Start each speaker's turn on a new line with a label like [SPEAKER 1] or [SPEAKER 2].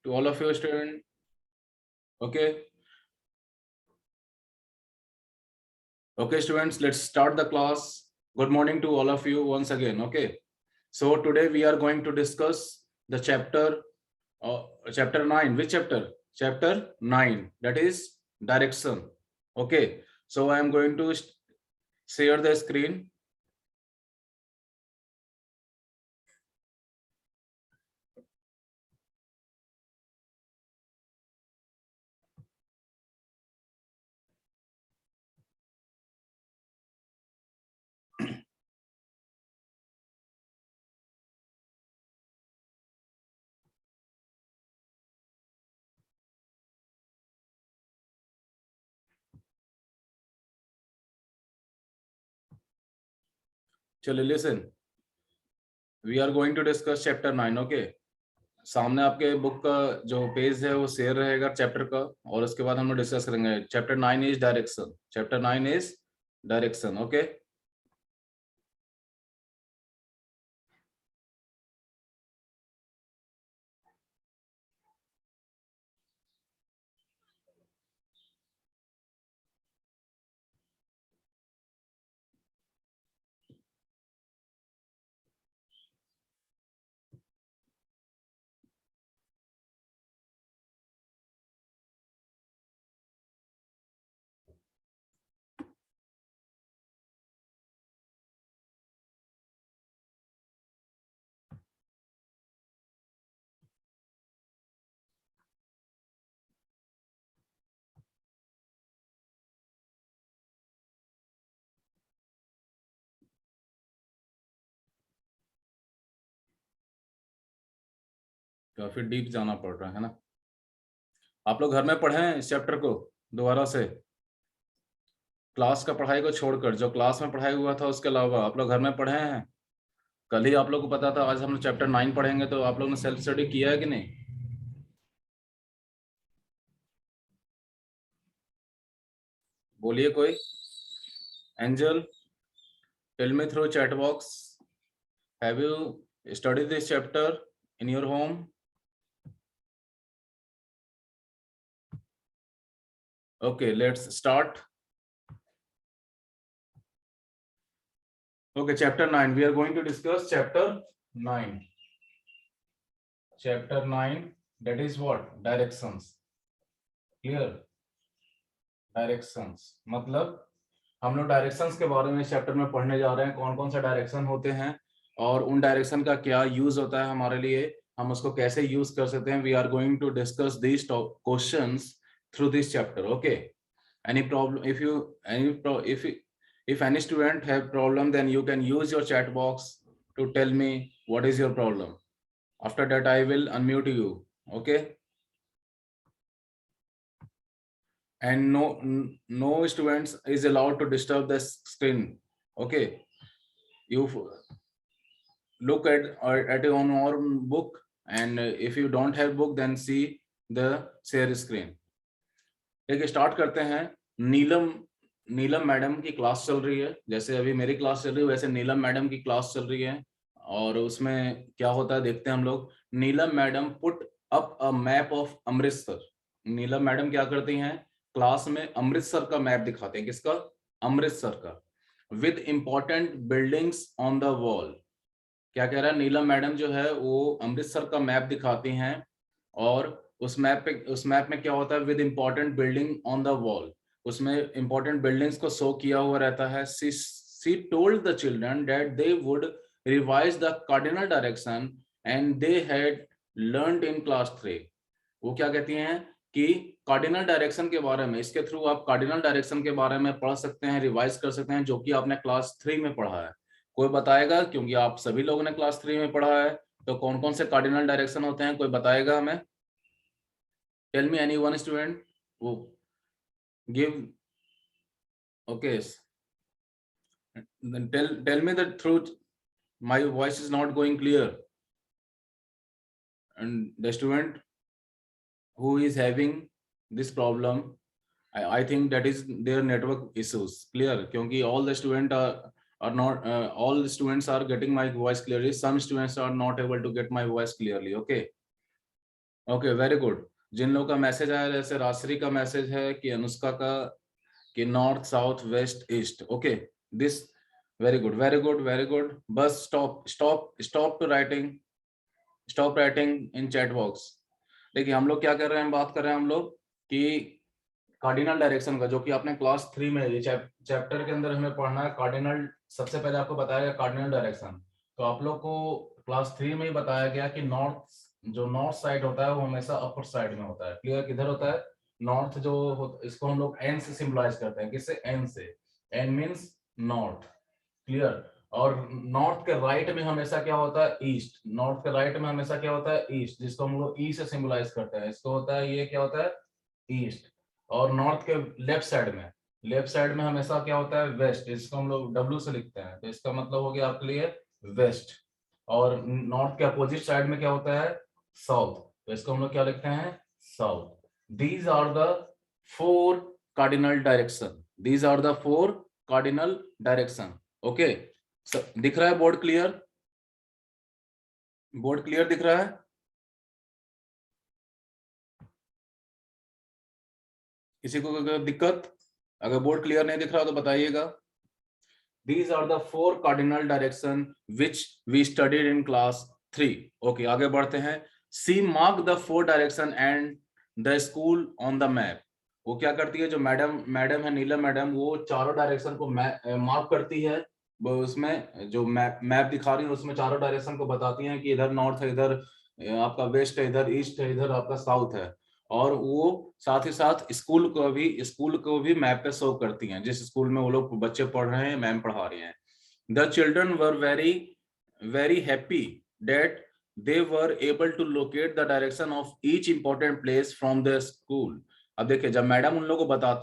[SPEAKER 1] to all of you students. Okay. Okay, students, let's start the class. Good morning to all of you once again. Okay. So today we are going to discuss the chapter 9. Which chapter? Chapter 9. That is direction. Okay. So I am going to share the screen. चलिए listen. We are going to discuss chapter 9. Okay. सामने आपके book का जो page है वो share रहेगा chapter का, और उसके बाद हम लोग डिस्कस करेंगे. Chapter 9 is direction. Chapter 9 is direction. Okay. काफी डीप जाना पड़ रहा है ना. आप लोग घर में पढ़ें इस चैप्टर को दोबारा से. क्लास का पढ़ाई को छोड़कर जो क्लास में पढ़ाई हुआ था उसके अलावा आप लोग घर में पढ़े हैं. कल ही आप लोग को पता था आज हम चैप्टर 9 पढ़ेंगे, तो आप लोग ने सेल्फ स्टडी किया है कि नहीं? बोलिए कोई. Angel, tell me through chat box, have you study this chapter in your home? Okay, let's start. Okay, chapter 9. We are going to discuss chapter 9. Chapter 9, that is what? Directions. Clear? Directions. मतलब हम लोग directions के बारे में chapter में पढ़ने जा रहे हैं. कौन कौन सा डायरेक्शन होते हैं और उन डायरेक्शन का क्या यूज होता है हमारे लिए, हम उसको कैसे यूज कर सकते हैं. We are going to discuss these questions through this chapter. Okay. Any problem? If any student have problem, then you can use your chat box to tell me what is your problem. After that I will unmute you. Okay. And no students is allowed to disturb the screen. Okay. You look at your own book, and if you don't have book, then see the share screen. ठीक है, start करते हैं. नीलम madam की class चल रही है. जैसे अभी मेरी क्लास चल रही है वैसे नीलम मैडम की क्लास चल रही है. और उसमें क्या होता है देखते हैं हम लोग. Neelam madam put up a map of Amritsar. Neelam madam क्या करती हैं, क्लास में अमृतसर का मैप दिखाते हैं. किसका? अमृतसर का. With important buildings on the wall. क्या कह रहा है, नीलम मैडम जो है वो अमृतसर का मैप दिखाती हैं, और उस मैप में क्या होता है, with important building on the wall. उसमें इंपॉर्टेंट बिल्डिंग्स को शो किया हुआ रहता है. She told the children that they would revise the cardinal direction and they had learned in class 3. वो क्या कहती हैं कि कार्डिनल डायरेक्शन के बारे में, इसके थ्रू आप कार्डिनल डायरेक्शन के बारे में पढ़ सकते हैं, रिवाइज कर सकते हैं, जो कि आपने क्लास 3 में पढ़ा है. कोई बताएगा, क्योंकि आप सभी लोगों ने क्लास 3 में पढ़ा है, तो कौन कौन से कार्डिनल डायरेक्शन होते हैं, कोई बताएगा हमें? Tell me any one student who give. Okay. Then tell me the truth. My voice is not going clear. And the student who is having this problem, I think that is their network issues. Clear? क्योंकि all the students are not all the students are getting my voice clearly. Some students are not able to get my voice clearly. Okay. Okay, very good. जिन लोगों का message आया, जैसे राश्री का message है कि अनुष्का का कि north south west east. Okay, this very good, very good, very good. बस stop stop stop to writing, stop writing in chat box. देखिए हम लोग क्या कर रहे हैं, बात कर रहे हैं हम लोग कि कार्डिनल डायरेक्शन का, जो कि आपने क्लास 3 में ये चैप्टर के अंदर हमें पढ़ना है कार्डिनल। सबसे पहले आपको बताया गया कार्डिनल डायरेक्शन, तो आप लोग को क्लास 3 में ही बताया गया कि जो नॉर्थ साइड होता है वो हमेशा अपर साइड में होता है। क्लियर? किधर होता है? नॉर्थ इसको हम लोग एन से सिंबलाइज करते हैं। किससे? एन से। N means north. क्लियर? और नॉर्थ के राइट में हमेशा क्या होता है? ईस्ट। नॉर्थ के राइट में हमेशा क्या होता है? ईस्ट, जिसको हम लोग ई से सिंबलाइज करते हैं। इसको होता है, ये क्या होता है? ईस्ट। और नॉर्थ के लेफ्ट साइड में हमेशा क्या होता है? वेस्ट, इसको हम लोग डब्ल्यू से लिखते हैं। तो इसका मतलब हो गया आपके लिए वेस्ट। और नॉर्थ के अपोजिट साइड में क्या होता है? साउथ। तो इसको हम लोग क्या लिखते हैं? South. These are the four cardinal direction. These are the four cardinal direction. Okay, दिख रहा है बोर्ड क्लियर? बोर्ड क्लियर दिख रहा है? किसी को कोई दिक्कत? अगर बोर्ड क्लियर नहीं दिख रहा तो बताइएगा। These are the four cardinal direction which we studied in class 3. Okay, आगे बढ़ते हैं। She mark the four direction and the school on the map. वो क्या करती है? जो मैडम है, नीलम मैडम, वो चारों डायरेक्शन को मार्क करती है। वो उसमें जो मैप दिखा रही है उसमें चारों डायरेक्शन को बताती हैं कि इधर नॉर्थ है, इधर आपका वेस्ट है, इधर ईस्ट है, इधर आपका साउथ है। और वो साथ ही साथ स्कूल को भी मैप पे शो करती हैं, जिस स्कूल में वो लोग बच्चे पढ़ रहे हैं, मैम पढ़ा रही हैं। The children were very very happy that they were able to locate the direction of each important place from the school. अब देखिए, जब मैडम उन लोगों को बताती